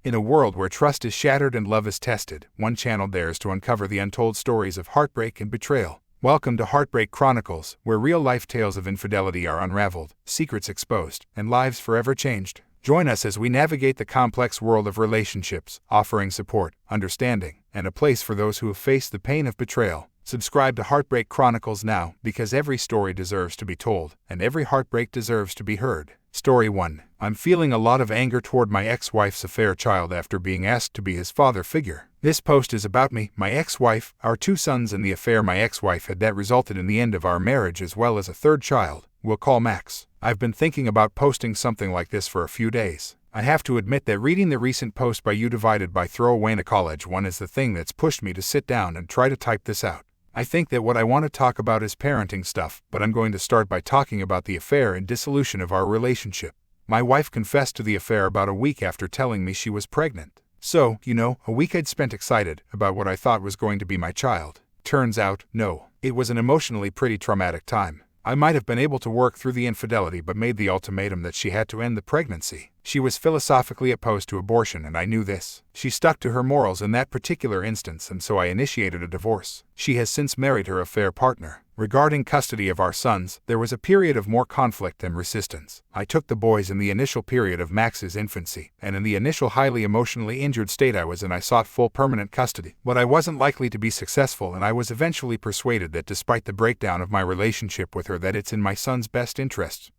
In a world where trust is shattered and love is tested, one channel dares to uncover the untold stories of heartbreak and betrayal. Welcome to Heartbreak Chronicles, where real-life tales of infidelity are unraveled, secrets exposed, and lives forever changed. Join us as we navigate the complex world of relationships, offering support, understanding, and a place for those who have faced the pain of betrayal. Subscribe to Heartbreak Chronicles now, because every story deserves to be told, and every heartbreak deserves to be heard. Story 1. I'm feeling a lot of anger toward my ex-wife's affair child after being asked to be his father figure. This post is about me, my ex-wife, our 2 sons, and the affair my ex-wife had that resulted in the end of our marriage, as well as a 3rd child, we'll call Max. I've been thinking about posting something like this for a few days. I have to admit that reading the recent post by you divided by throwaway in a college one is the thing that's pushed me to sit down and try to type this out. I think that what I want to talk about is parenting stuff, but I'm going to start by talking about the affair and dissolution of our relationship. My wife confessed to the affair about a week after telling me she was pregnant. So, a week I'd spent excited about what I thought was going to be my child. Turns out, no. It was an emotionally pretty traumatic time. I might have been able to work through the infidelity but made the ultimatum that she had to end the pregnancy. She was philosophically opposed to abortion, and I knew this. She stuck to her morals in that particular instance, and so I initiated a divorce. She has since married her affair partner. Regarding custody of our sons, there was a period of more conflict and resistance. I took the boys in the initial period of Max's infancy, and in the initial highly emotionally injured state I was in, I sought full permanent custody. But I wasn't likely to be successful, and I was eventually persuaded that despite the breakdown of my relationship with her, that it's in my sons' best interests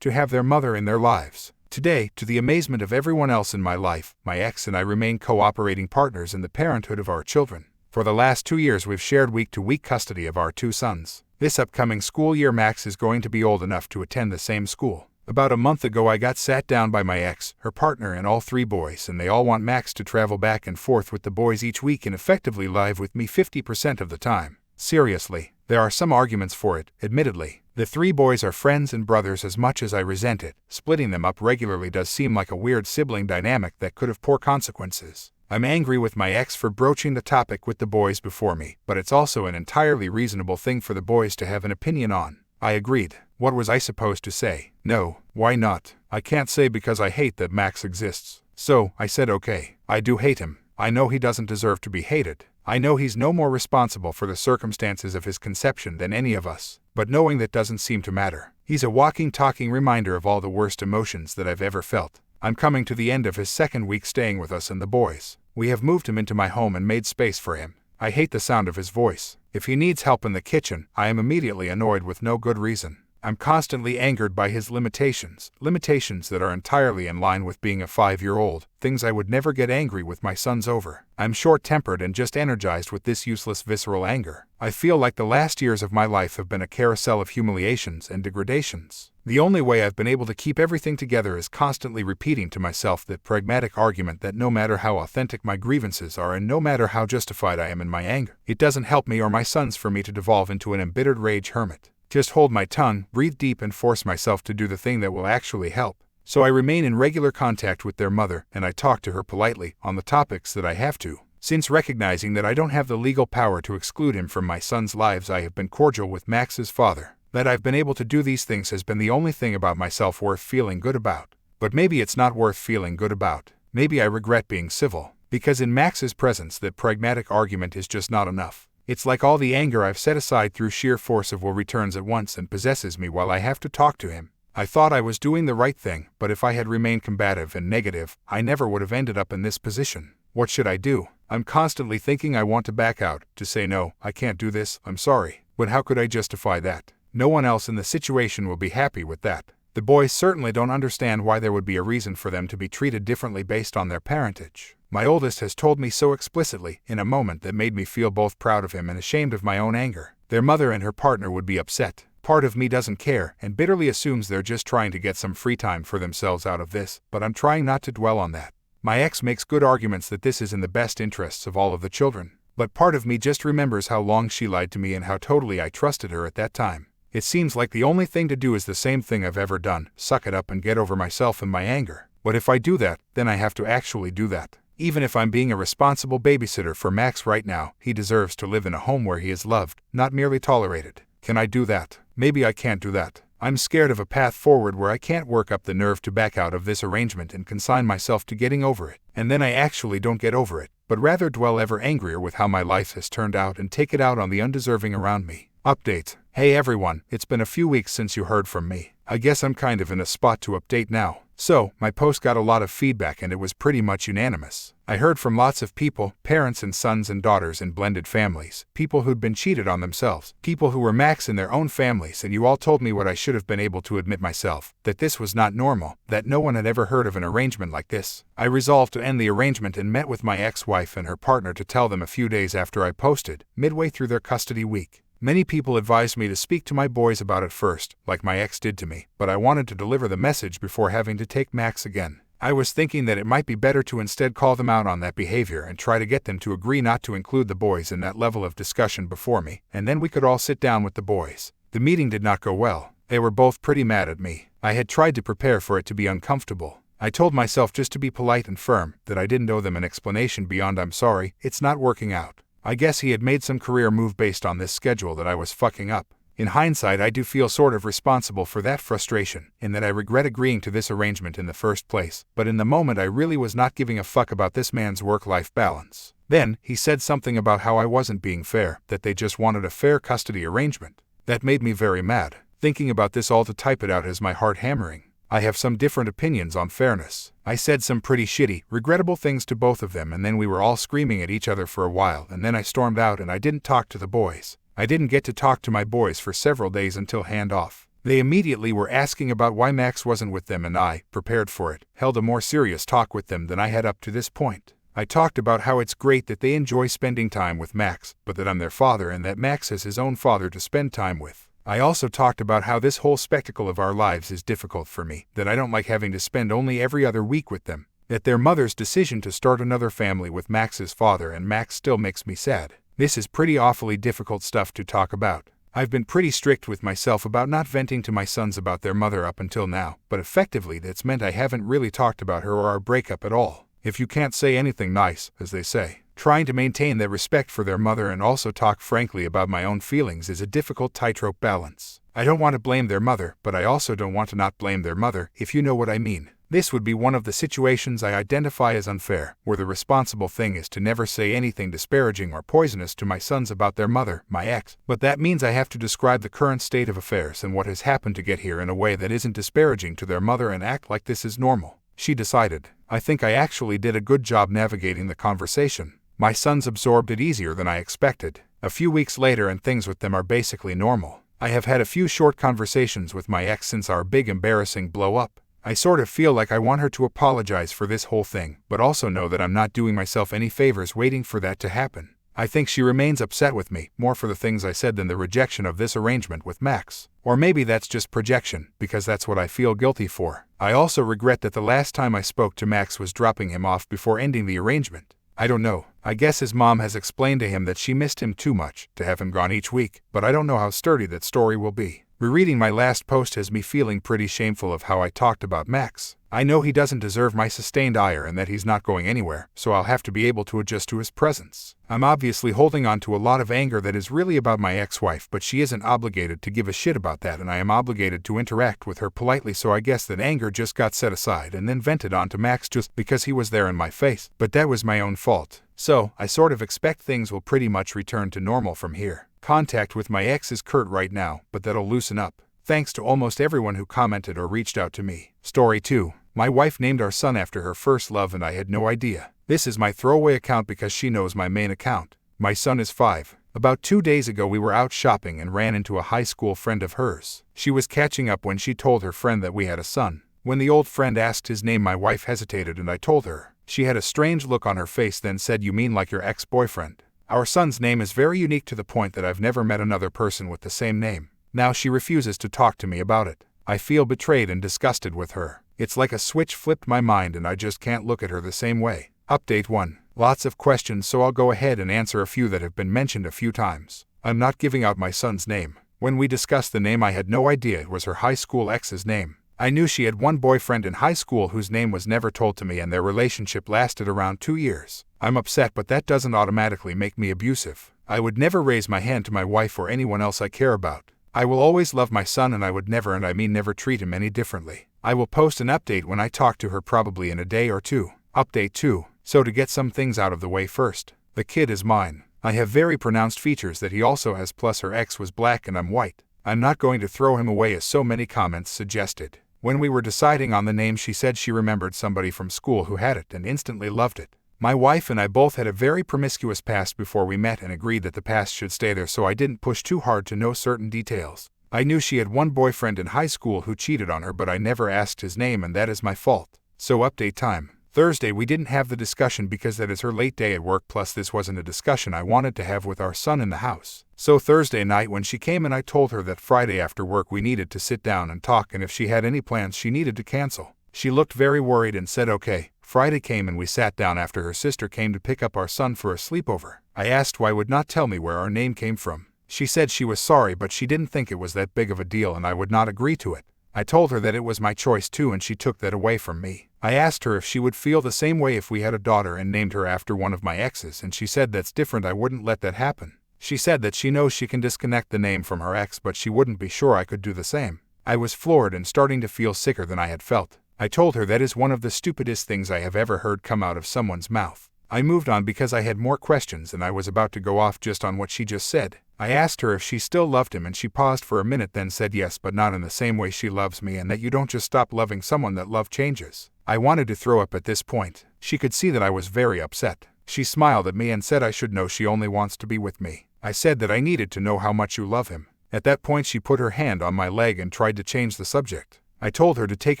to have their mother in their lives. Today, to the amazement of everyone else in my life, my ex and I remain cooperating partners in the parenthood of our children. For the last 2 years we've shared week-to-week custody of our 2 sons. This upcoming school year Max is going to be old enough to attend the same school. About a month ago I got sat down by my ex, her partner, and all 3 boys, and they all want Max to travel back and forth with the boys each week and effectively live with me 50% of the time. Seriously, there are some arguments for it, admittedly. The 3 boys are friends and brothers as much as I resent it. Splitting them up regularly does seem like a weird sibling dynamic that could have poor consequences. I'm angry with my ex for broaching the topic with the boys before me, but it's also an entirely reasonable thing for the boys to have an opinion on. I agreed. What was I supposed to say? No, why not? I can't say because I hate that Max exists. So, I said okay. I do hate him. I know he doesn't deserve to be hated. I know he's no more responsible for the circumstances of his conception than any of us. But knowing that doesn't seem to matter. He's a walking, talking reminder of all the worst emotions that I've ever felt. I'm coming to the end of his 2nd week staying with us and the boys. We have moved him into my home and made space for him. I hate the sound of his voice. If he needs help in the kitchen, I am immediately annoyed with no good reason. I'm constantly angered by his limitations that are entirely in line with being a 5-year-old, things I would never get angry with my sons over. I'm short-tempered and just energized with this useless visceral anger. I feel like the last years of my life have been a carousel of humiliations and degradations. The only way I've been able to keep everything together is constantly repeating to myself that pragmatic argument that no matter how authentic my grievances are and no matter how justified I am in my anger, it doesn't help me or my sons for me to devolve into an embittered rage hermit. Just hold my tongue, breathe deep, and force myself to do the thing that will actually help. So I remain in regular contact with their mother, and I talk to her politely on the topics that I have to. Since recognizing that I don't have the legal power to exclude him from my sons' lives, I have been cordial with Max's father. That I've been able to do these things has been the only thing about myself worth feeling good about. But maybe it's not worth feeling good about. Maybe I regret being civil. Because in Max's presence that pragmatic argument is just not enough. It's like all the anger I've set aside through sheer force of will returns at once and possesses me while I have to talk to him. I thought I was doing the right thing, but if I had remained combative and negative, I never would have ended up in this position. What should I do? I'm constantly thinking I want to back out, to say no, I can't do this, I'm sorry. But how could I justify that? No one else in the situation will be happy with that. The boys certainly don't understand why there would be a reason for them to be treated differently based on their parentage. My oldest has told me so explicitly, in a moment that made me feel both proud of him and ashamed of my own anger. Their mother and her partner would be upset. Part of me doesn't care and bitterly assumes they're just trying to get some free time for themselves out of this, but I'm trying not to dwell on that. My ex makes good arguments that this is in the best interests of all of the children. But part of me just remembers how long she lied to me and how totally I trusted her at that time. It seems like the only thing to do is the same thing I've ever done, suck it up and get over myself and my anger. But if I do that, then I have to actually do that. Even if I'm being a responsible babysitter for Max right now, he deserves to live in a home where he is loved, not merely tolerated. Can I do that? Maybe I can't do that. I'm scared of a path forward where I can't work up the nerve to back out of this arrangement and consign myself to getting over it, and then I actually don't get over it, but rather dwell ever angrier with how my life has turned out and take it out on the undeserving around me. Update. Hey everyone, it's been a few weeks since you heard from me. I guess I'm kind of in a spot to update now. So, my post got a lot of feedback and it was pretty much unanimous. I heard from lots of people, parents and sons and daughters in blended families, people who'd been cheated on themselves, people who were Max in their own families, and you all told me what I should have been able to admit myself, that this was not normal, that no one had ever heard of an arrangement like this. I resolved to end the arrangement and met with my ex-wife and her partner to tell them a few days after I posted, midway through their custody week. Many people advised me to speak to my boys about it first, like my ex did to me, but I wanted to deliver the message before having to take Max again. I was thinking that it might be better to instead call them out on that behavior and try to get them to agree not to include the boys in that level of discussion before me, and then we could all sit down with the boys. The meeting did not go well. They were both pretty mad at me. I had tried to prepare for it to be uncomfortable. I told myself just to be polite and firm, that I didn't owe them an explanation beyond "I'm sorry, it's not working out." I guess he had made some career move based on this schedule that I was fucking up. In hindsight, I do feel sort of responsible for that frustration, in that I regret agreeing to this arrangement in the first place, but in the moment I really was not giving a fuck about this man's work-life balance. Then, he said something about how I wasn't being fair, that they just wanted a fair custody arrangement. That made me very mad. Thinking about this all to type it out has my heart hammering. I have some different opinions on fairness. I said some pretty shitty, regrettable things to both of them, and then we were all screaming at each other for a while, and then I stormed out and I didn't talk to the boys. I didn't get to talk to my boys for several days until handoff. They immediately were asking about why Max wasn't with them, and I, prepared for it, held a more serious talk with them than I had up to this point. I talked about how it's great that they enjoy spending time with Max, but that I'm their father and that Max has his own father to spend time with. I also talked about how this whole spectacle of our lives is difficult for me, that I don't like having to spend only every other week with them, that their mother's decision to start another family with Max's father and Max still makes me sad. This is pretty awfully difficult stuff to talk about. I've been pretty strict with myself about not venting to my sons about their mother up until now, but effectively that's meant I haven't really talked about her or our breakup at all. If you can't say anything nice, as they say, trying to maintain their respect for their mother and also talk frankly about my own feelings is a difficult tightrope balance. I don't want to blame their mother, but I also don't want to not blame their mother, if you know what I mean. This would be one of the situations I identify as unfair, where the responsible thing is to never say anything disparaging or poisonous to my sons about their mother, my ex, but that means I have to describe the current state of affairs and what has happened to get here in a way that isn't disparaging to their mother and act like this is normal. She decided. I think I actually did a good job navigating the conversation. My sons absorbed it easier than I expected. A few weeks later and things with them are basically normal. I have had a few short conversations with my ex since our big embarrassing blow up. I sort of feel like I want her to apologize for this whole thing, but also know that I'm not doing myself any favors waiting for that to happen. I think she remains upset with me, more for the things I said than the rejection of this arrangement with Max. Or maybe that's just projection, because that's what I feel guilty for. I also regret that the last time I spoke to Max was dropping him off before ending the arrangement. I don't know. I guess his mom has explained to him that she missed him too much to have him gone each week, but I don't know how sturdy that story will be. Rereading my last post has me feeling pretty shameful of how I talked about Max. I know he doesn't deserve my sustained ire and that he's not going anywhere, so I'll have to be able to adjust to his presence. I'm obviously holding on to a lot of anger that is really about my ex-wife, but she isn't obligated to give a shit about that, and I am obligated to interact with her politely, so I guess that anger just got set aside and then vented onto Max just because he was there in my face, but that was my own fault. So, I sort of expect things will pretty much return to normal from here. Contact with my ex is curt right now, but that'll loosen up. Thanks to almost everyone who commented or reached out to me. Story 2. My wife named our son after her first love and I had no idea. This is my throwaway account because she knows my main account. My son is 5. About 2 days ago we were out shopping and ran into a high school friend of hers. She was catching up when she told her friend that we had a son. When the old friend asked his name, my wife hesitated and I told her. She had a strange look on her face, then said, "You mean like your ex-boyfriend?" Our son's name is very unique to the point that I've never met another person with the same name. Now she refuses to talk to me about it. I feel betrayed and disgusted with her. It's like a switch flipped my mind and I just can't look at her the same way. Update 1. Lots of questions, so I'll go ahead and answer a few that have been mentioned a few times. I'm not giving out my son's name. When we discussed the name, I had no idea it was her high school ex's name. I knew she had one boyfriend in high school whose name was never told to me, and their relationship lasted around 2 years. I'm upset, but that doesn't automatically make me abusive. I would never raise my hand to my wife or anyone else I care about. I will always love my son and I would never, and I mean never, treat him any differently. I will post an update when I talk to her, probably in a day or two. Update 2. So to get some things out of the way first. The kid is mine. I have very pronounced features that he also has, plus her ex was black and I'm white. I'm not going to throw him away as so many comments suggested. When we were deciding on the name, she said she remembered somebody from school who had it and instantly loved it. My wife and I both had a very promiscuous past before we met and agreed that the past should stay there, so I didn't push too hard to know certain details. I knew she had one boyfriend in high school who cheated on her, but I never asked his name, and that is my fault. So update time. Thursday we didn't have the discussion because that is her late day at work, plus this wasn't a discussion I wanted to have with our son in the house. So Thursday night when she came in, I told her that Friday after work we needed to sit down and talk, and if she had any plans she needed to cancel. She looked very worried and said okay. Friday came and we sat down after her sister came to pick up our son for a sleepover. I asked why would not tell me where our name came from. She said she was sorry but she didn't think it was that big of a deal and I would not agree to it. I told her that it was my choice too and she took that away from me. I asked her if she would feel the same way if we had a daughter and named her after one of my exes, and she said that's different, I wouldn't let that happen. She said that she knows she can disconnect the name from her ex but she wouldn't be sure I could do the same. I was floored and starting to feel sicker than I had felt. I told her that is one of the stupidest things I have ever heard come out of someone's mouth. I moved on because I had more questions and I was about to go off just on what she just said. I asked her if she still loved him and she paused for a minute, then said yes, but not in the same way she loves me, and that you don't just stop loving someone, that love changes. I wanted to throw up at this point. She could see that I was very upset. She smiled at me and said I should know she only wants to be with me. I said that I needed to know how much you love him. At that point she put her hand on my leg and tried to change the subject. I told her to take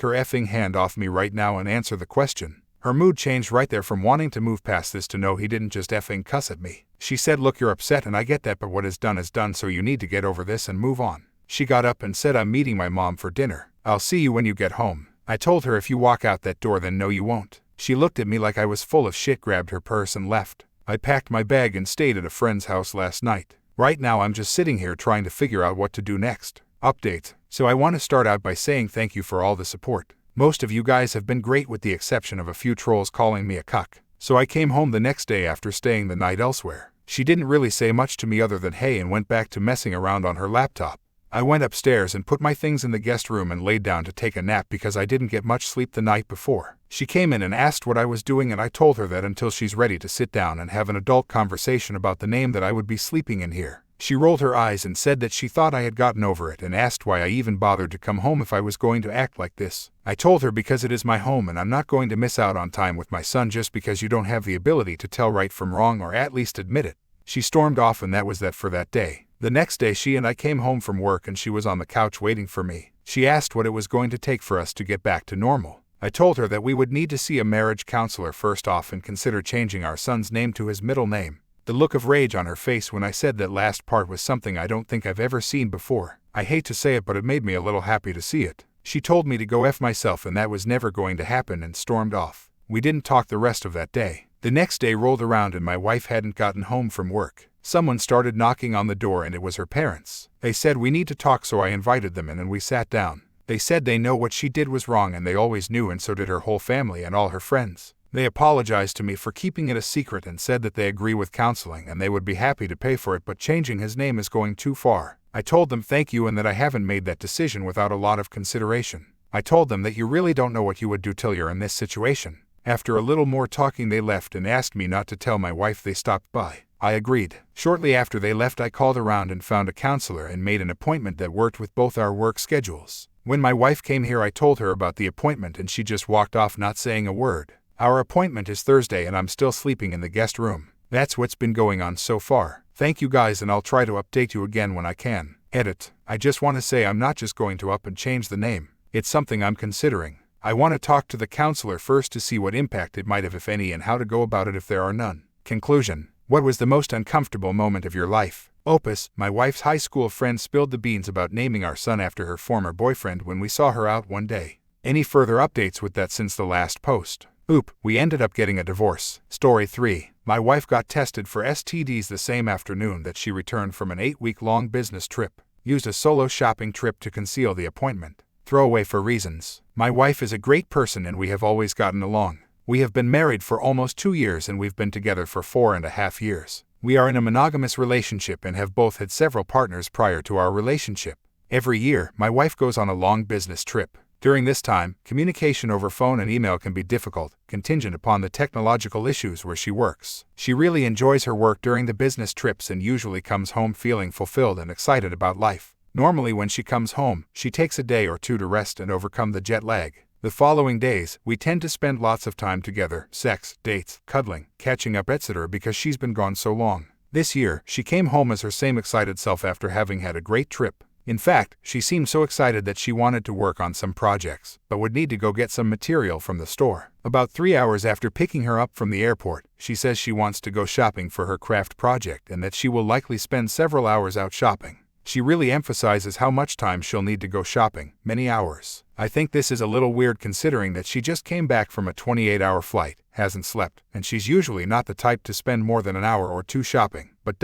her effing hand off me right now and answer the question. Her mood changed right there from wanting to move past this to no, he didn't just effing cuss at me. She said, look, you're upset and I get that, but what is done, so you need to get over this and move on. She got up and said, I'm meeting my mom for dinner. I'll see you when you get home. I told her if you walk out that door then no you won't. She looked at me like I was full of shit, grabbed her purse and left. I packed my bag and stayed at a friend's house last night. Right now I'm just sitting here trying to figure out what to do next. Update. So I want to start out by saying thank you for all the support. Most of you guys have been great with the exception of a few trolls calling me a cuck. So I came home the next day after staying the night elsewhere. She didn't really say much to me other than hey and went back to messing around on her laptop. I went upstairs and put my things in the guest room and laid down to take a nap because I didn't get much sleep the night before. She came in and asked what I was doing and I told her that until she's ready to sit down and have an adult conversation about the name that I would be sleeping in here. She rolled her eyes and said that she thought I had gotten over it and asked why I even bothered to come home if I was going to act like this. I told her because it is my home and I'm not going to miss out on time with my son just because you don't have the ability to tell right from wrong or at least admit it. She stormed off and that was that for that day. The next day she and I came home from work and she was on the couch waiting for me. She asked what it was going to take for us to get back to normal. I told her that we would need to see a marriage counselor first off and consider changing our son's name to his middle name. The look of rage on her face when I said that last part was something I don't think I've ever seen before. I hate to say it, but it made me a little happy to see it. She told me to go F myself and that was never going to happen and stormed off. We didn't talk the rest of that day. The next day rolled around and my wife hadn't gotten home from work. Someone started knocking on the door and it was her parents. They said we need to talk, so I invited them in and we sat down. They said they know what she did was wrong and they always knew, and so did her whole family and all her friends. They apologized to me for keeping it a secret and said that they agree with counseling and they would be happy to pay for it, but changing his name is going too far. I told them thank you and that I haven't made that decision without a lot of consideration. I told them that you really don't know what you would do till you're in this situation. After a little more talking they left and asked me not to tell my wife they stopped by. I agreed. Shortly after they left I called around and found a counselor and made an appointment that worked with both our work schedules. When my wife came here I told her about the appointment and she just walked off not saying a word. Our appointment is Thursday and I'm still sleeping in the guest room. That's what's been going on so far. Thank you guys and I'll try to update you again when I can. Edit. I just want to say I'm not just going to up and change the name. It's something I'm considering. I want to talk to the counselor first to see what impact it might have, if any, and how to go about it if there are none. Conclusion. What was the most uncomfortable moment of your life? Opus. My wife's high school friend spilled the beans about naming our son after her former boyfriend when we saw her out one day. Any further updates with that since the last post? Oop, we ended up getting a divorce. Story 3. My wife got tested for STDs the same afternoon that she returned from an 8-week-long business trip. Used a solo shopping trip to conceal the appointment. Throwaway for reasons. My wife is a great person and we have always gotten along. We have been married for almost 2 years and we've been together for 4.5 years. We are in a monogamous relationship and have both had several partners prior to our relationship. Every year, my wife goes on a long business trip. During this time, communication over phone and email can be difficult, contingent upon the technological issues where she works. She really enjoys her work during the business trips and usually comes home feeling fulfilled and excited about life. Normally when she comes home, she takes a day or two to rest and overcome the jet lag. The following days, we tend to spend lots of time together, sex, dates, cuddling, catching up, etc. because she's been gone so long. This year, she came home as her same excited self after having had a great trip. In fact, she seemed so excited that she wanted to work on some projects, but would need to go get some material from the store. About 3 hours after picking her up from the airport, she says she wants to go shopping for her craft project and that she will likely spend several hours out shopping. She really emphasizes how much time she'll need to go shopping, many hours. I think this is a little weird considering that she just came back from a 28-hour flight, hasn't slept, and she's usually not the type to spend more than an hour or two shopping, but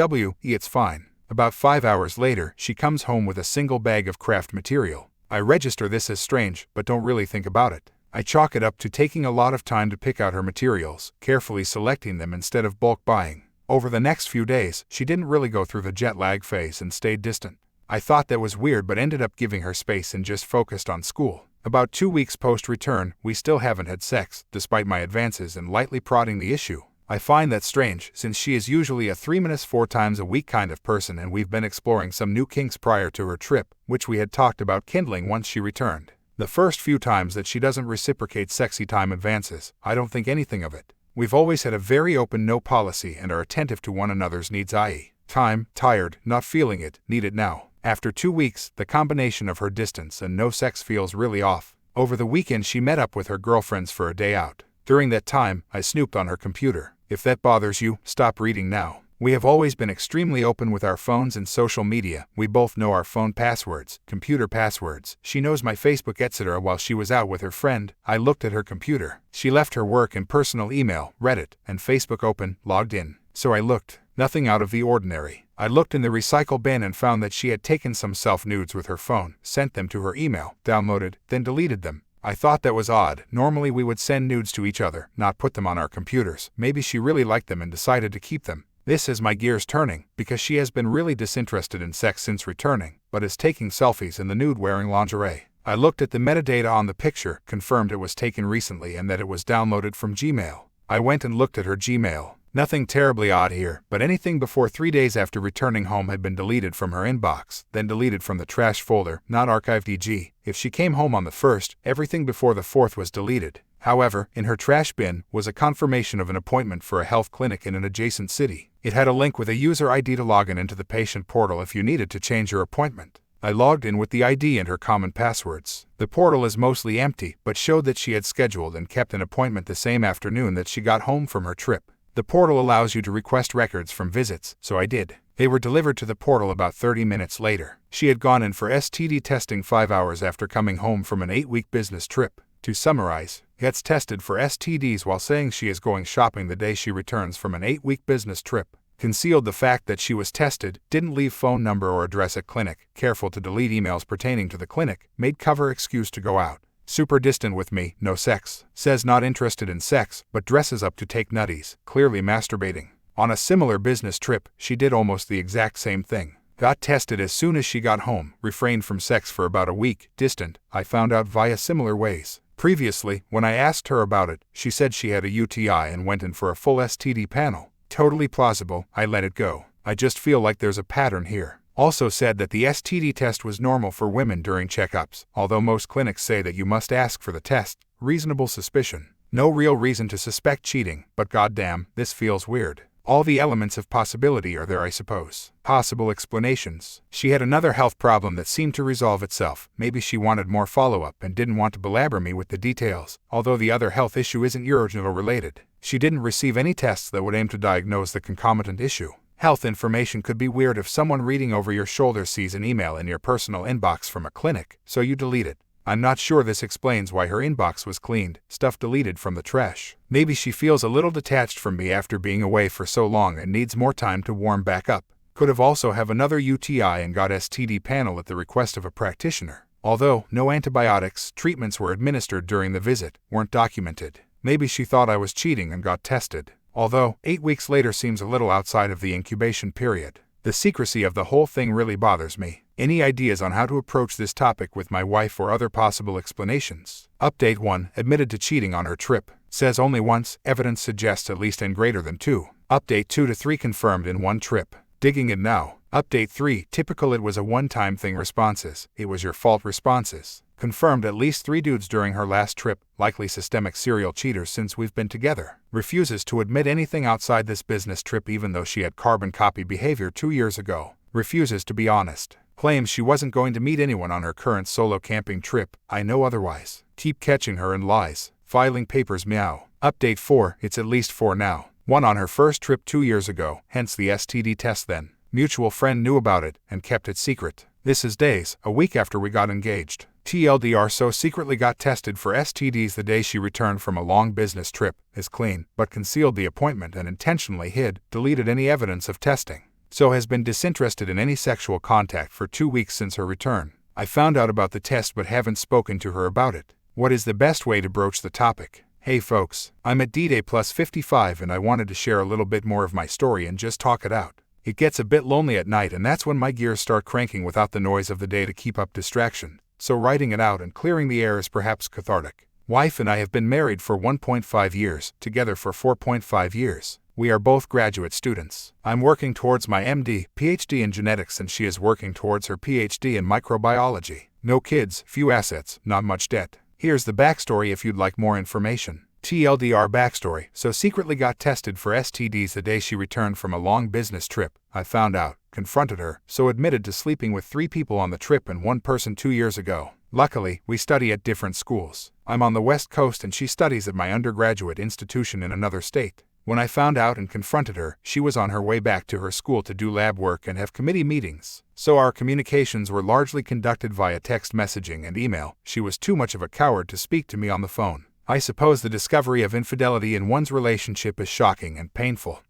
it's fine. About 5 hours later, she comes home with a single bag of craft material. I register this as strange, but don't really think about it. I chalk it up to taking a lot of time to pick out her materials, carefully selecting them instead of bulk buying. Over the next few days, she didn't really go through the jet lag phase and stayed distant. I thought that was weird but ended up giving her space and just focused on school. About 2 weeks post-return, we still haven't had sex, despite my advances and lightly prodding the issue. I find that strange, since she is usually a 3-4 times a week kind of person and we've been exploring some new kinks prior to her trip, which we had talked about kindling once she returned. The first few times that she doesn't reciprocate sexy time advances, I don't think anything of it. We've always had a very open no policy and are attentive to one another's needs, i.e., time, tired, not feeling it, need it now. After 2 weeks, the combination of her distance and no sex feels really off. Over the weekend she met up with her girlfriends for a day out. During that time, I snooped on her computer. If that bothers you, stop reading now. We have always been extremely open with our phones and social media. We both know our phone passwords, computer passwords. She knows my Facebook, etc. While she was out with her friend, I looked at her computer. She left her work and personal email, Reddit, and Facebook open, logged in. So I looked. Nothing out of the ordinary. I looked in the recycle bin and found that she had taken some self-nudes with her phone, sent them to her email, downloaded, then deleted them. I thought that was odd. Normally we would send nudes to each other, not put them on our computers. Maybe she really liked them and decided to keep them. This has my gears turning, because she has been really disinterested in sex since returning, but is taking selfies in the nude wearing lingerie. I looked at the metadata on the picture, confirmed it was taken recently and that it was downloaded from Gmail. I went and looked at her Gmail. Nothing terribly odd here, but anything before 3 days after returning home had been deleted from her inbox, then deleted from the trash folder, not archived, e.g. if she came home on the 1st, everything before the 4th was deleted. However, in her trash bin was a confirmation of an appointment for a health clinic in an adjacent city. It had a link with a user ID to log in into the patient portal if you needed to change your appointment. I logged in with the ID and her common passwords. The portal is mostly empty, but showed that she had scheduled and kept an appointment the same afternoon that she got home from her trip. The portal allows you to request records from visits, so I did. They were delivered to the portal about 30 minutes later. She had gone in for STD testing 5 hours after coming home from an 8-week business trip. To summarize, gets tested for STDs while saying she is going shopping the day she returns from an 8-week business trip. Concealed the fact that she was tested, didn't leave phone number or address at clinic, careful to delete emails pertaining to the clinic, made cover excuse to go out. Super distant with me, no sex. Says not interested in sex, but dresses up to take nutties, clearly masturbating. On a similar business trip, she did almost the exact same thing. Got tested as soon as she got home, refrained from sex for about a week, distant, I found out via similar ways. Previously, when I asked her about it, she said she had a UTI and went in for a full STD panel. Totally plausible, I let it go. I just feel like there's a pattern here. Also said that the STD test was normal for women during checkups, although most clinics say that you must ask for the test. Reasonable suspicion. No real reason to suspect cheating, but goddamn, this feels weird. All the elements of possibility are there, I suppose. Possible explanations. She had another health problem that seemed to resolve itself. Maybe she wanted more follow-up and didn't want to belabor me with the details, although the other health issue isn't urogenital related. She didn't receive any tests that would aim to diagnose the concomitant issue. Health information could be weird if someone reading over your shoulder sees an email in your personal inbox from a clinic, so you delete it. I'm not sure this explains why her inbox was cleaned, stuff deleted from the trash. Maybe she feels a little detached from me after being away for so long and needs more time to warm back up. Could have also have another UTI and got STD panel at the request of a practitioner. Although no antibiotics, treatments were administered during the visit, weren't documented. Maybe she thought I was cheating and got tested. Although, 8 weeks later seems a little outside of the incubation period. The secrecy of the whole thing really bothers me. Any ideas on how to approach this topic with my wife or other possible explanations? Update 1. Admitted to cheating on her trip. Says only once, evidence suggests at least and greater than 2. Update 2 to 3 confirmed in one trip. Digging it now. Update 3. Typical it was a one-time thing responses. It was your fault responses. Confirmed at least 3 dudes during her last trip, likely systemic serial cheaters since we've been together. Refuses to admit anything outside this business trip even though she had carbon copy behavior 2 years ago. Refuses to be honest. Claims she wasn't going to meet anyone on her current solo camping trip. I know otherwise. Keep catching her in lies. Filing papers meow. Update 4. It's at least 4 now. 1 on her first trip 2 years ago, hence the STD test then. Mutual friend knew about it and kept it secret. This is days, a week after we got engaged. TLDR so secretly got tested for STDs the day she returned from a long business trip, is clean, but concealed the appointment and intentionally deleted any evidence of testing. So has been disinterested in any sexual contact for 2 weeks since her return. I found out about the test but haven't spoken to her about it. What is the best way to broach the topic? Hey folks, I'm at D-Day plus 55 and I wanted to share a little bit more of my story and just talk it out. It gets a bit lonely at night and that's when my gears start cranking without the noise of the day to keep up distraction. So writing it out and clearing the air is perhaps cathartic. Wife and I have been married for 1.5 years, together for 4.5 years. We are both graduate students. I'm working towards my MD, PhD in genetics and she is working towards her PhD in microbiology. No kids, few assets, not much debt. Here's the backstory if you'd like more information. TLDR backstory. So secretly got tested for STDs the day she returned from a long business trip. I found out, confronted her, so admitted to sleeping with 3 people on the trip and 1 person 2 years ago. Luckily, we study at different schools. I'm on the West Coast and she studies at my undergraduate institution in another state. When I found out and confronted her, she was on her way back to her school to do lab work and have committee meetings. So our communications were largely conducted via text messaging and email. She was too much of a coward to speak to me on the phone. I suppose the discovery of infidelity in one's relationship is shocking and painful,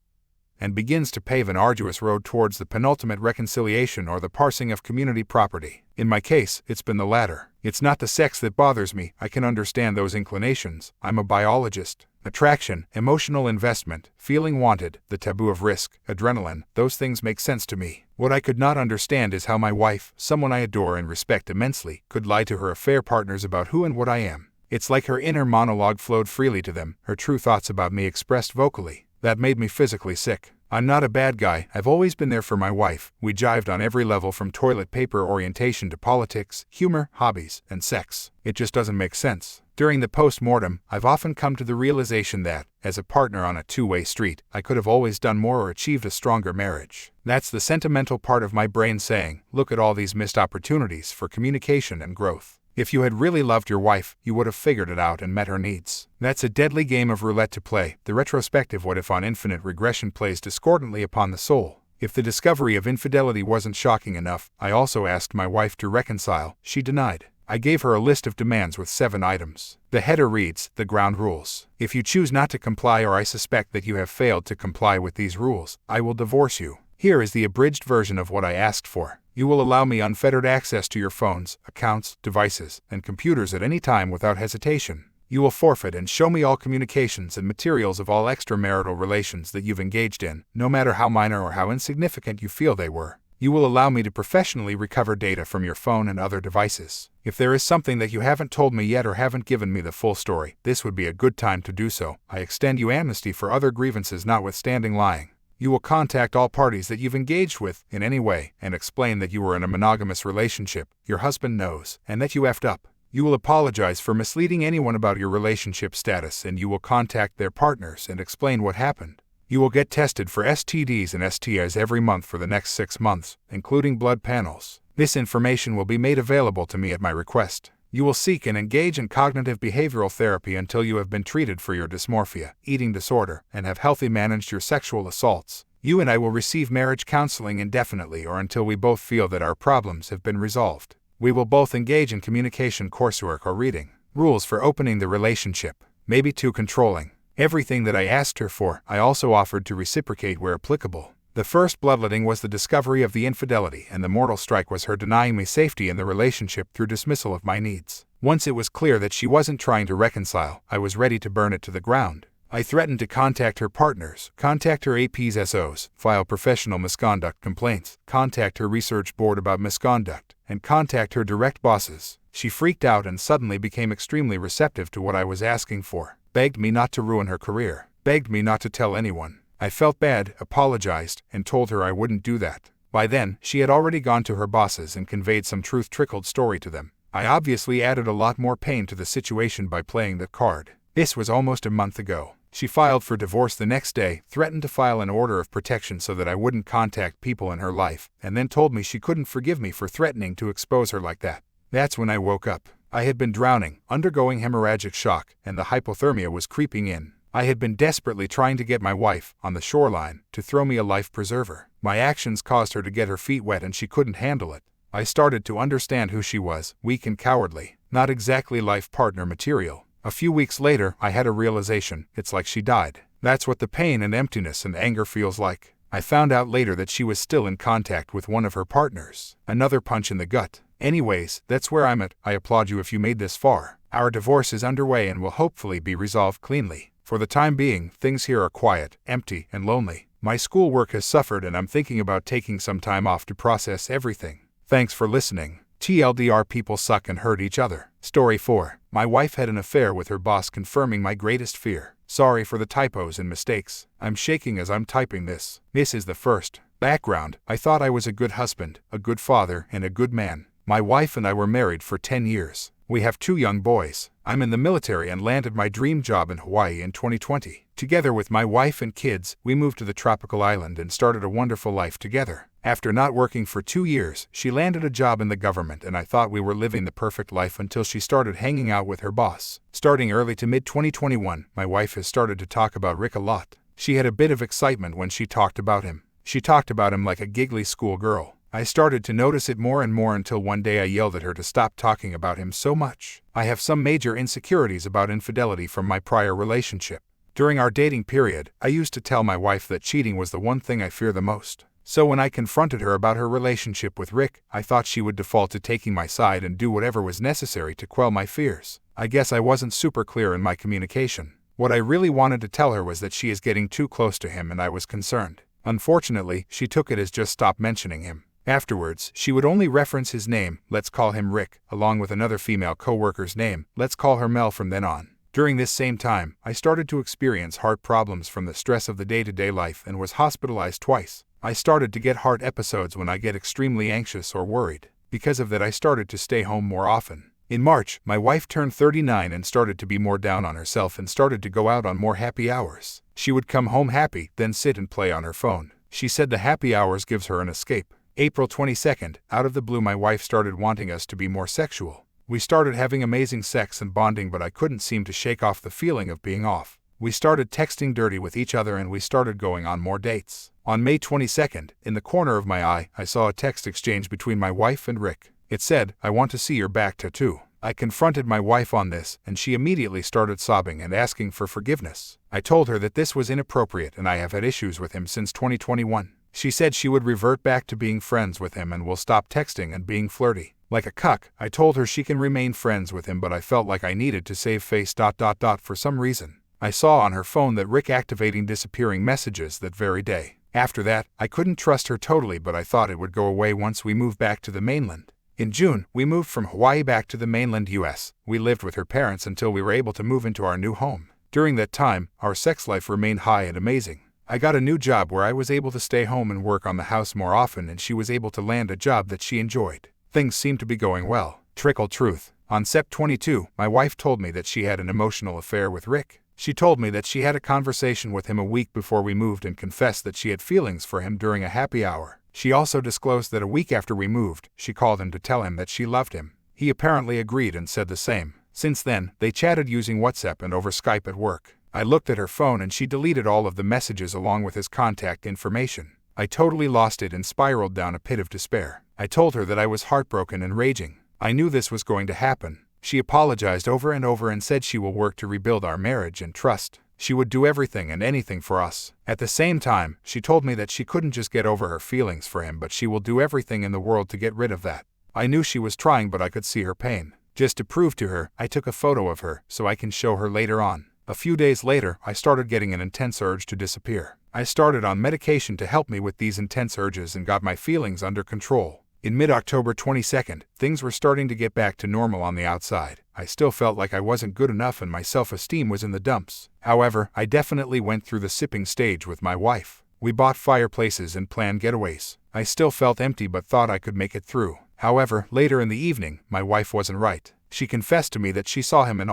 and begins to pave an arduous road towards the penultimate reconciliation or the parsing of community property. In my case, it's been the latter. It's not the sex that bothers me, I can understand those inclinations, I'm a biologist. Attraction, emotional investment, feeling wanted, the taboo of risk, adrenaline, those things make sense to me. What I could not understand is how my wife, someone I adore and respect immensely, could lie to her affair partners about who and what I am. It's like her inner monologue flowed freely to them, her true thoughts about me expressed vocally. That made me physically sick. I'm not a bad guy, I've always been there for my wife. We jived on every level from toilet paper orientation to politics, humor, hobbies, and sex. It just doesn't make sense. During the post-mortem, I've often come to the realization that, as a partner on a two-way street, I could have always done more or achieved a stronger marriage. That's the sentimental part of my brain saying, look at all these missed opportunities for communication and growth. If you had really loved your wife, you would have figured it out and met her needs. That's a deadly game of roulette to play. The retrospective what if on infinite regression plays discordantly upon the soul. If the discovery of infidelity wasn't shocking enough, I also asked my wife to reconcile. She denied. I gave her a list of demands with 7 items. The header reads, the ground rules. If you choose not to comply or I suspect that you have failed to comply with these rules, I will divorce you. Here is the abridged version of what I asked for. You will allow me unfettered access to your phones, accounts, devices, and computers at any time without hesitation. You will forfeit and show me all communications and materials of all extramarital relations that you've engaged in, no matter how minor or how insignificant you feel they were. You will allow me to professionally recover data from your phone and other devices. If there is something that you haven't told me yet or haven't given me the full story, this would be a good time to do so. I extend you amnesty for other grievances notwithstanding lying. You will contact all parties that you've engaged with, in any way, and explain that you were in a monogamous relationship, your husband knows, and that you effed up. You will apologize for misleading anyone about your relationship status and you will contact their partners and explain what happened. You will get tested for STDs and STIs every month for the next 6 months, including blood panels. This information will be made available to me at my request. You will seek and engage in cognitive behavioral therapy until you have been treated for your dysmorphia, eating disorder, and have healthy managed your sexual assaults. You and I will receive marriage counseling indefinitely or until we both feel that our problems have been resolved. We will both engage in communication coursework or reading. Rules for opening the relationship. Maybe too controlling. Everything that I asked her for, I also offered to reciprocate where applicable. The first bloodletting was the discovery of the infidelity, and the mortal strike was her denying me safety in the relationship through dismissal of my needs. Once it was clear that she wasn't trying to reconcile, I was ready to burn it to the ground. I threatened to contact her partners, contact her AP's SOs, file professional misconduct complaints, contact her research board about misconduct, and contact her direct bosses. She freaked out and suddenly became extremely receptive to what I was asking for, begged me not to ruin her career, begged me not to tell anyone. I felt bad, apologized, and told her I wouldn't do that. By then, she had already gone to her bosses and conveyed some truth-trickled story to them. I obviously added a lot more pain to the situation by playing that card. This was almost a month ago. She filed for divorce the next day, threatened to file an order of protection so that I wouldn't contact people in her life, and then told me she couldn't forgive me for threatening to expose her like that. That's when I woke up. I had been drowning, undergoing hemorrhagic shock, and the hypothermia was creeping in. I had been desperately trying to get my wife, on the shoreline, to throw me a life preserver. My actions caused her to get her feet wet and she couldn't handle it. I started to understand who she was, weak and cowardly, not exactly life partner material. A few weeks later, I had a realization. It's like she died. That's what the pain and emptiness and anger feels like. I found out later that she was still in contact with one of her partners. Another punch in the gut. Anyways, that's where I'm at. I applaud you if you made this far. Our divorce is underway and will hopefully be resolved cleanly. For the time being, things here are quiet, empty, and lonely. My schoolwork has suffered and I'm thinking about taking some time off to process everything. Thanks for listening. TLDR, people suck and hurt each other. Story 4. My wife had an affair with her boss, confirming my greatest fear. Sorry for the typos and mistakes. I'm shaking as I'm typing this. This is the first. Background. I thought I was a good husband, a good father, and a good man. My wife and I were married for 10 years. We have 2 young boys. I'm in the military and landed my dream job in Hawaii in 2020. Together with my wife and kids, we moved to the tropical island and started a wonderful life together. After not working for 2 years, she landed a job in the government and I thought we were living the perfect life until she started hanging out with her boss. Starting early to mid-2021, my wife has started to talk about Rick a lot. She had a bit of excitement when she talked about him. She talked about him like a giggly schoolgirl. I started to notice it more and more until one day I yelled at her to stop talking about him so much. I have some major insecurities about infidelity from my prior relationship. During our dating period, I used to tell my wife that cheating was the one thing I fear the most. So when I confronted her about her relationship with Rick, I thought she would default to taking my side and do whatever was necessary to quell my fears. I guess I wasn't super clear in my communication. What I really wanted to tell her was that she is getting too close to him and I was concerned. Unfortunately, she took it as just stop mentioning him. Afterwards, she would only reference his name, let's call him Rick, along with another female co-worker's name, let's call her Mel from then on. During this same time, I started to experience heart problems from the stress of the day-to-day life and was hospitalized twice. I started to get heart episodes when I get extremely anxious or worried. Because of that, I started to stay home more often. In March, my wife turned 39 and started to be more down on herself and started to go out on more happy hours. She would come home happy, then sit and play on her phone. She said the happy hours gives her an escape. April 22nd, out of the blue my wife started wanting us to be more sexual. We started having amazing sex and bonding, but I couldn't seem to shake off the feeling of being off. We started texting dirty with each other and we started going on more dates. On May 22nd, in the corner of my eye, I saw a text exchange between my wife and Rick. It said, "I want to see your back tattoo." I confronted my wife on this, and she immediately started sobbing and asking for forgiveness. I told her that this was inappropriate and I have had issues with him since 2021. She said she would revert back to being friends with him and will stop texting and being flirty. Like a cuck, I told her she can remain friends with him, but I felt like I needed to save face ... for some reason. I saw on her phone that Rick activating disappearing messages that very day. After that, I couldn't trust her totally, but I thought it would go away once we moved back to the mainland. In June, we moved from Hawaii back to the mainland US. We lived with her parents until we were able to move into our new home. During that time, our sex life remained high and amazing. I got a new job where I was able to stay home and work on the house more often, and she was able to land a job that she enjoyed. Things seemed to be going well. Trickle truth. On Sept 22, my wife told me that she had an emotional affair with Rick. She told me that she had a conversation with him a week before we moved and confessed that she had feelings for him during a happy hour. She also disclosed that a week after we moved, she called him to tell him that she loved him. He apparently agreed and said the same. Since then, they chatted using WhatsApp and over Skype at work. I looked at her phone and she deleted all of the messages along with his contact information. I totally lost it and spiraled down a pit of despair. I told her that I was heartbroken and raging. I knew this was going to happen. She apologized over and over and said she will work to rebuild our marriage and trust. She would do everything and anything for us. At the same time, she told me that she couldn't just get over her feelings for him, but she will do everything in the world to get rid of that. I knew she was trying, but I could see her pain. Just to prove to her, I took a photo of her so I can show her later on. A few days later, I started getting an intense urge to disappear. I started on medication to help me with these intense urges and got my feelings under control. In mid-October 22nd, things were starting to get back to normal on the outside. I still felt like I wasn't good enough and my self-esteem was in the dumps. However, I definitely went through the sipping stage with my wife. We bought fireplaces and planned getaways. I still felt empty but thought I could make it through. However, later in the evening, my wife wasn't right. She confessed to me that she saw him and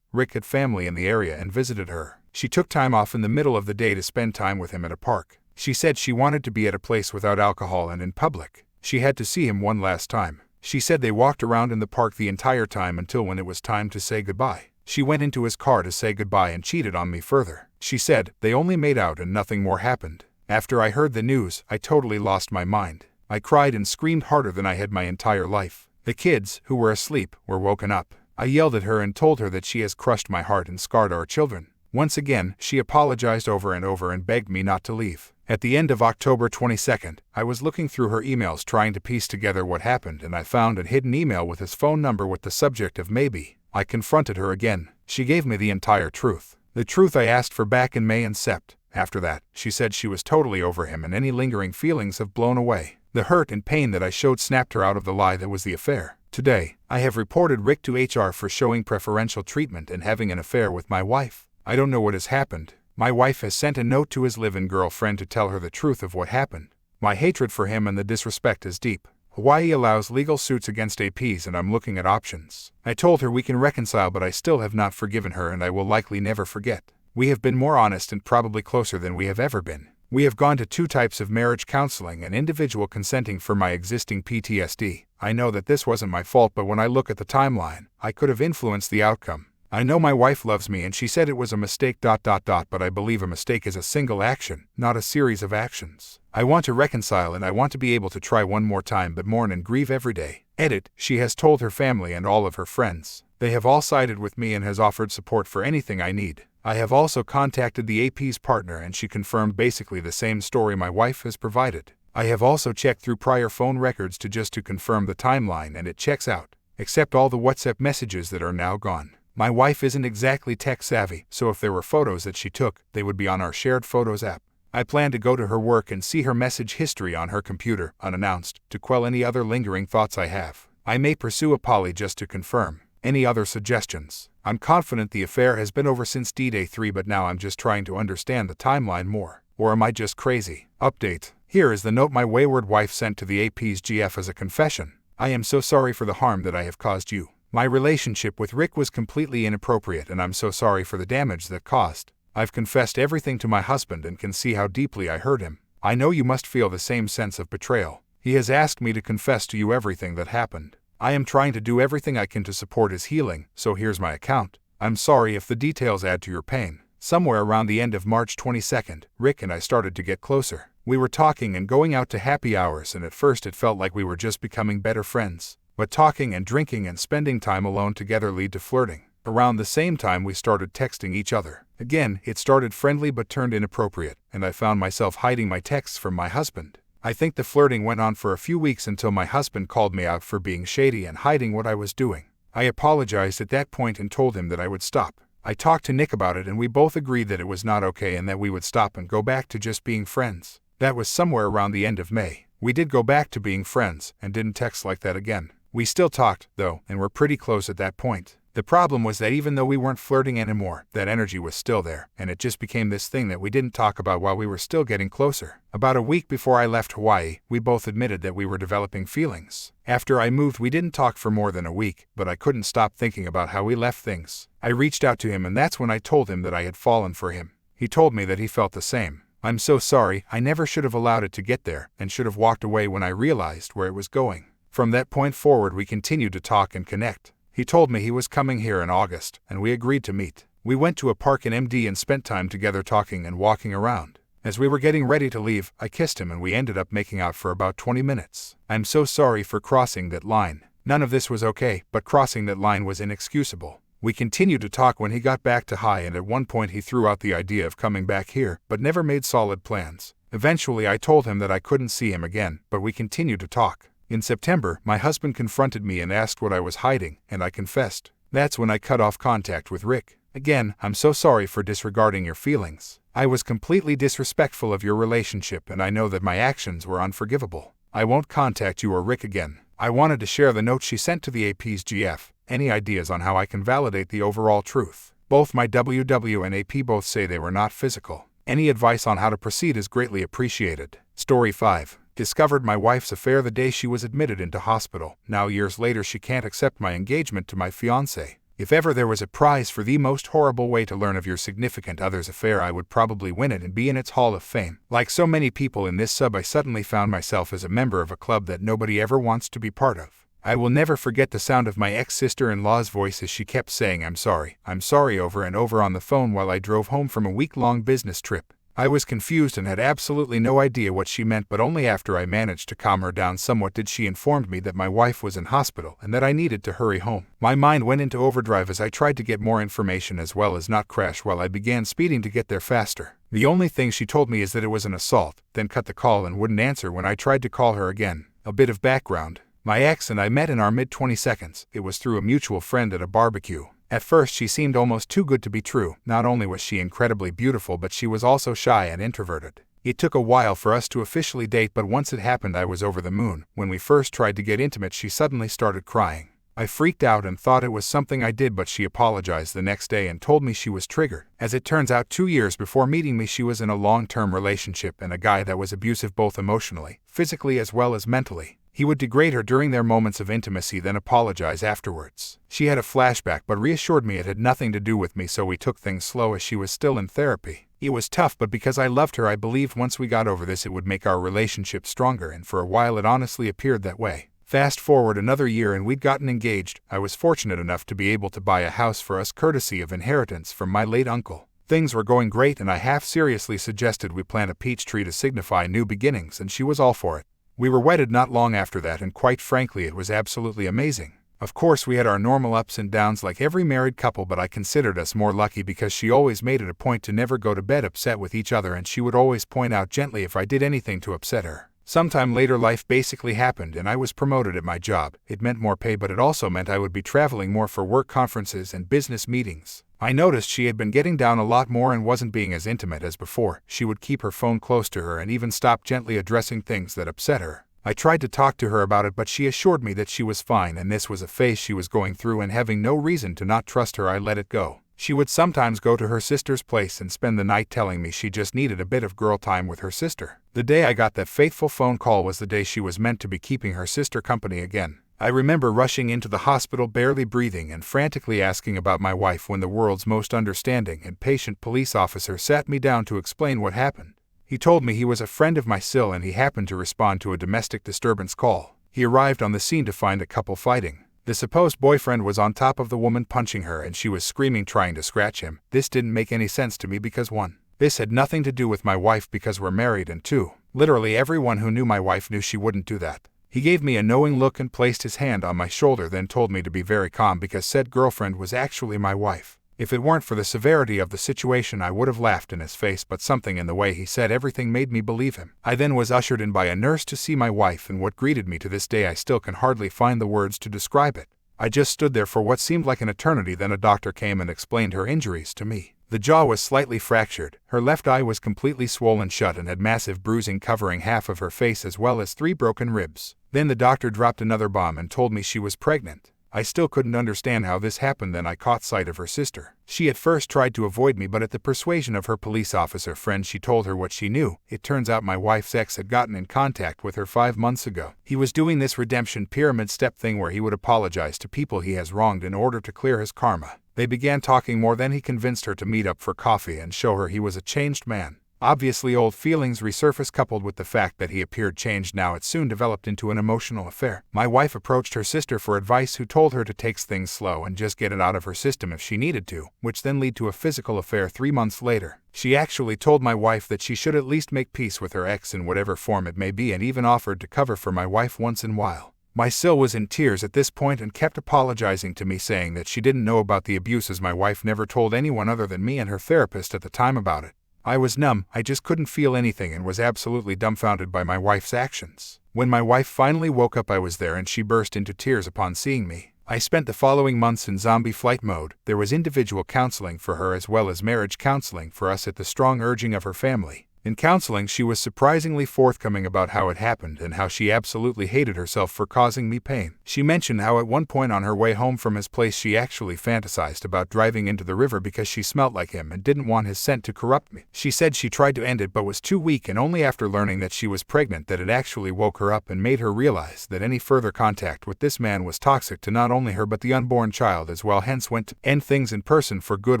Rick had family in the area and visited her. She took time off in the middle of the day to spend time with him at a park. She said she wanted to be at a place without alcohol and in public. She had to see him one last time. She said they walked around in the park the entire time until when it was time to say goodbye. She went into his car to say goodbye and cheated on me further. She said they only made out and nothing more happened. After I heard the news, I totally lost my mind. I cried and screamed harder than I had my entire life. The kids, who were asleep, were woken up. I yelled at her and told her that she has crushed my heart and scarred our children. Once again, she apologized over and begged me not to leave. At the end of October 22nd, I was looking through her emails trying to piece together what happened and I found a hidden email with his phone number with the subject of maybe. I confronted her again. She gave me the entire truth. The truth I asked for back in May and Sept. After that, she said she was totally over him and any lingering feelings have blown away. The hurt and pain that I showed snapped her out of the lie that was the affair. Today, I have reported Rick to HR for showing preferential treatment and having an affair with my wife. I don't know what has happened. My wife has sent a note to his live-in girlfriend to tell her the truth of what happened. My hatred for him and the disrespect is deep. Hawaii allows legal suits against APs and I'm looking at options. I told her we can reconcile but I still have not forgiven her and I will likely never forget. We have been more honest and probably closer than we have ever been. We have gone to 2 types of marriage counseling and individual consenting for my existing PTSD. I know that this wasn't my fault but when I look at the timeline, I could have influenced the outcome. I know my wife loves me and she said it was a mistake ... but I believe a mistake is a single action, not a series of actions. I want to reconcile and I want to be able to try one more time but mourn and grieve every day. Edit, she has told her family and all of her friends. They have all sided with me and has offered support for anything I need. I have also contacted the AP's partner and she confirmed basically the same story my wife has provided. I have also checked through prior phone records to confirm the timeline and it checks out, except all the WhatsApp messages that are now gone. My wife isn't exactly tech savvy, so if there were photos that she took, they would be on our shared photos app. I plan to go to her work and see her message history on her computer, unannounced, to quell any other lingering thoughts I have. I may pursue a poly just to confirm. Any other suggestions? I'm confident the affair has been over since D-Day 3 but now I'm just trying to understand the timeline more. Or am I just crazy? Update. Here is the note my wayward wife sent to the AP's GF as a confession. I am so sorry for the harm that I have caused you. My relationship with Rick was completely inappropriate and I'm so sorry for the damage that caused. I've confessed everything to my husband and can see how deeply I hurt him. I know you must feel the same sense of betrayal. He has asked me to confess to you everything that happened. I am trying to do everything I can to support his healing, so here's my account. I'm sorry if the details add to your pain. Somewhere around the end of March 22nd, Rick and I started to get closer. We were talking and going out to happy hours and at first it felt like we were just becoming better friends. But talking and drinking and spending time alone together lead to flirting. Around the same time we started texting each other. Again, it started friendly but turned inappropriate, and I found myself hiding my texts from my husband. I think the flirting went on for a few weeks until my husband called me out for being shady and hiding what I was doing. I apologized at that point and told him that I would stop. I talked to Nick about it and we both agreed that it was not okay and that we would stop and go back to just being friends. That was somewhere around the end of May. We did go back to being friends and didn't text like that again. We still talked, though, and were pretty close at that point. The problem was that even though we weren't flirting anymore, that energy was still there, and it just became this thing that we didn't talk about while we were still getting closer. About a week before I left Hawaii, we both admitted that we were developing feelings. After I moved, we didn't talk for more than a week, but I couldn't stop thinking about how we left things. I reached out to him and that's when I told him that I had fallen for him. He told me that he felt the same. I'm so sorry, I never should have allowed it to get there, and should have walked away when I realized where it was going. From that point forward we continued to talk and connect. He told me he was coming here in August, and we agreed to meet. We went to a park in MD and spent time together talking and walking around. As we were getting ready to leave, I kissed him and we ended up making out for about 20 minutes. I'm so sorry for crossing that line. None of this was okay, but crossing that line was inexcusable. We continued to talk when he got back to Hawaii and at one point he threw out the idea of coming back here, but never made solid plans. Eventually I told him that I couldn't see him again, but we continued to talk. In September, my husband confronted me and asked what I was hiding, and I confessed. That's when I cut off contact with Rick. Again, I'm so sorry for disregarding your feelings. I was completely disrespectful of your relationship and I know that my actions were unforgivable. I won't contact you or Rick again. I wanted to share the note she sent to the AP's GF. Any ideas on how I can validate the overall truth? Both my WW and AP both say they were not physical. Any advice on how to proceed is greatly appreciated. Story 5. Discovered my wife's affair the day she was admitted into hospital. Now years later she can't accept my engagement to my fiancé. If ever there was a prize for the most horrible way to learn of your significant other's affair, I would probably win it and be in its Hall of Fame. Like so many people in this sub, I suddenly found myself as a member of a club that nobody ever wants to be part of. I will never forget the sound of my ex-sister-in-law's voice as she kept saying I'm sorry over and over on the phone while I drove home from a week-long business trip. I was confused and had absolutely no idea what she meant, but only after I managed to calm her down somewhat did she inform me that my wife was in hospital and that I needed to hurry home. My mind went into overdrive as I tried to get more information as well as not crash while I began speeding to get there faster. The only thing she told me is that it was an assault, then cut the call and wouldn't answer when I tried to call her again. A bit of background. My ex and I met in our mid-22nd. It was through a mutual friend at a barbecue. At first she seemed almost too good to be true. Not only was she incredibly beautiful, but she was also shy and introverted. It took a while for us to officially date, but once it happened I was over the moon. When we first tried to get intimate she suddenly started crying. I freaked out and thought it was something I did, but she apologized the next day and told me she was triggered. As it turns out, 2 years before meeting me she was in a long-term relationship and a guy that was abusive both emotionally, physically as well as mentally. He would degrade her during their moments of intimacy, then apologize afterwards. She had a flashback but reassured me it had nothing to do with me, so we took things slow as she was still in therapy. It was tough, but because I loved her I believed once we got over this it would make our relationship stronger, and for a while it honestly appeared that way. Fast forward another year and we'd gotten engaged. I was fortunate enough to be able to buy a house for us courtesy of inheritance from my late uncle. Things were going great and I half-seriously suggested we plant a peach tree to signify new beginnings, and she was all for it. We were wedded not long after that, and quite frankly it was absolutely amazing. Of course we had our normal ups and downs like every married couple, but I considered us more lucky because she always made it a point to never go to bed upset with each other, and she would always point out gently if I did anything to upset her. Sometime later life basically happened and I was promoted at my job. It meant more pay, but it also meant I would be traveling more for work conferences and business meetings. I noticed she had been getting down a lot more and wasn't being as intimate as before. She would keep her phone close to her and even stop gently addressing things that upset her. I tried to talk to her about it, but she assured me that she was fine and this was a phase she was going through, and having no reason to not trust her I let it go. She would sometimes go to her sister's place and spend the night telling me she just needed a bit of girl time with her sister. The day I got that faithful phone call was the day she was meant to be keeping her sister company again. I remember rushing into the hospital barely breathing and frantically asking about my wife when the world's most understanding and patient police officer sat me down to explain what happened. He told me he was a friend of my SIL and he happened to respond to a domestic disturbance call. He arrived on the scene to find a couple fighting. The supposed boyfriend was on top of the woman punching her and she was screaming trying to scratch him. This didn't make any sense to me because 1. This had nothing to do with my wife because we're married, and 2. Literally everyone who knew my wife knew she wouldn't do that. He gave me a knowing look and placed his hand on my shoulder, then told me to be very calm because said girlfriend was actually my wife. If it weren't for the severity of the situation I would have laughed in his face, but something in the way he said everything made me believe him. I then was ushered in by a nurse to see my wife, and what greeted me to this day I still can hardly find the words to describe it. I just stood there for what seemed like an eternity. Then a doctor came and explained her injuries to me. The jaw was slightly fractured, her left eye was completely swollen shut and had massive bruising covering half of her face as well as 3 broken ribs. Then the doctor dropped another bomb and told me she was pregnant. I still couldn't understand how this happened. Then I caught sight of her sister. She at first tried to avoid me, but at the persuasion of her police officer friend she told her what she knew. It turns out my wife's ex had gotten in contact with her 5 months ago. He was doing this redemption pyramid step thing where he would apologize to people he has wronged in order to clear his karma. They began talking more, then he convinced her to meet up for coffee and show her he was a changed man. Obviously old feelings resurfaced, coupled with the fact that he appeared changed. Now it soon developed into an emotional affair. My wife approached her sister for advice, who told her to take things slow and just get it out of her system if she needed to, which then led to a physical affair 3 months later. She actually told my wife that she should at least make peace with her ex in whatever form it may be, and even offered to cover for my wife once in a while. My SIL was in tears at this point and kept apologizing to me, saying that she didn't know about the abuse as my wife never told anyone other than me and her therapist at the time about it. I was numb, I just couldn't feel anything and was absolutely dumbfounded by my wife's actions. When my wife finally woke up I was there and she burst into tears upon seeing me. I spent the following months in zombie flight mode. There was individual counseling for her as well as marriage counseling for us at the strong urging of her family. In counseling, she was surprisingly forthcoming about how it happened and how she absolutely hated herself for causing me pain. She mentioned how at one point on her way home from his place she actually fantasized about driving into the river because she smelt like him and didn't want his scent to corrupt me. She said she tried to end it but was too weak, and only after learning that she was pregnant that it actually woke her up and made her realize that any further contact with this man was toxic to not only her but the unborn child as well, hence went to end things in person for good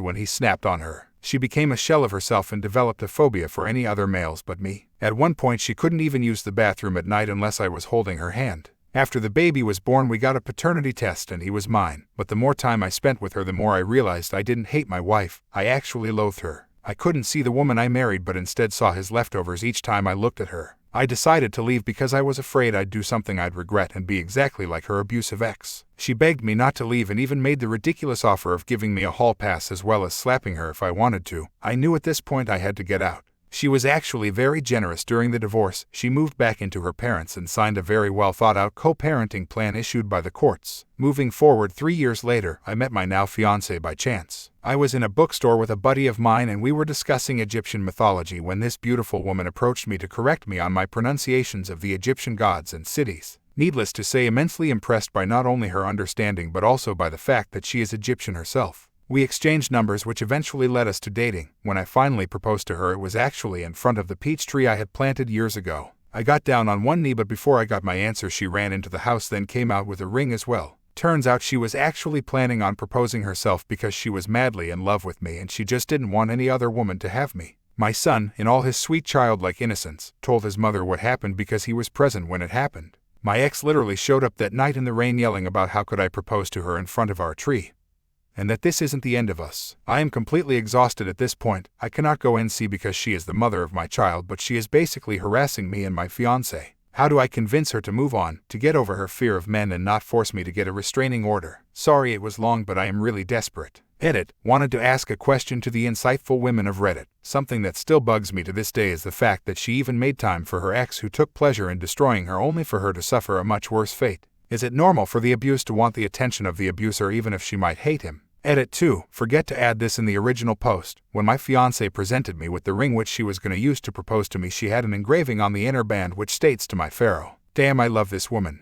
when he snapped on her. She became a shell of herself and developed a phobia for any other males but me. At one point she couldn't even use the bathroom at night unless I was holding her hand. After the baby was born we got a paternity test and he was mine, but the more time I spent with her the more I realized I didn't hate my wife, I actually loathed her. I couldn't see the woman I married but instead saw his leftovers each time I looked at her. I decided to leave because I was afraid I'd do something I'd regret and be exactly like her abusive ex. She begged me not to leave and even made the ridiculous offer of giving me a hall pass as well as slapping her if I wanted to. I knew at this point I had to get out. She was actually very generous during the divorce. She moved back into her parents and signed a very well thought out co-parenting plan issued by the courts. Moving forward 3 years later, I met my now fiancé by chance. I was in a bookstore with a buddy of mine and we were discussing Egyptian mythology when this beautiful woman approached me to correct me on my pronunciations of the Egyptian gods and cities. Needless to say, immensely impressed by not only her understanding but also by the fact that she is Egyptian herself. We exchanged numbers which eventually led us to dating. When I finally proposed to her it was actually in front of the peach tree I had planted years ago. I got down on one knee but before I got my answer she ran into the house then came out with a ring as well. Turns out she was actually planning on proposing herself because she was madly in love with me and she just didn't want any other woman to have me. My son, in all his sweet childlike innocence, told his mother what happened because he was present when it happened. My ex literally showed up that night in the rain yelling about how could I propose to her in front of our tree. And that this isn't the end of us. I am completely exhausted at this point. I cannot go NC because she is the mother of my child, but she is basically harassing me and my fiancé. How do I convince her to move on, to get over her fear of men and not force me to get a restraining order? Sorry it was long but I am really desperate. Edit. Wanted to ask a question to the insightful women of Reddit. Something that still bugs me to this day is the fact that she even made time for her ex who took pleasure in destroying her only for her to suffer a much worse fate. Is it normal for the abused to want the attention of the abuser even if she might hate him? Edit 2. Forget to add this in the original post. When my fiancé presented me with the ring which she was going to use to propose to me, she had an engraving on the inner band which states to my pharaoh. Damn, I love this woman.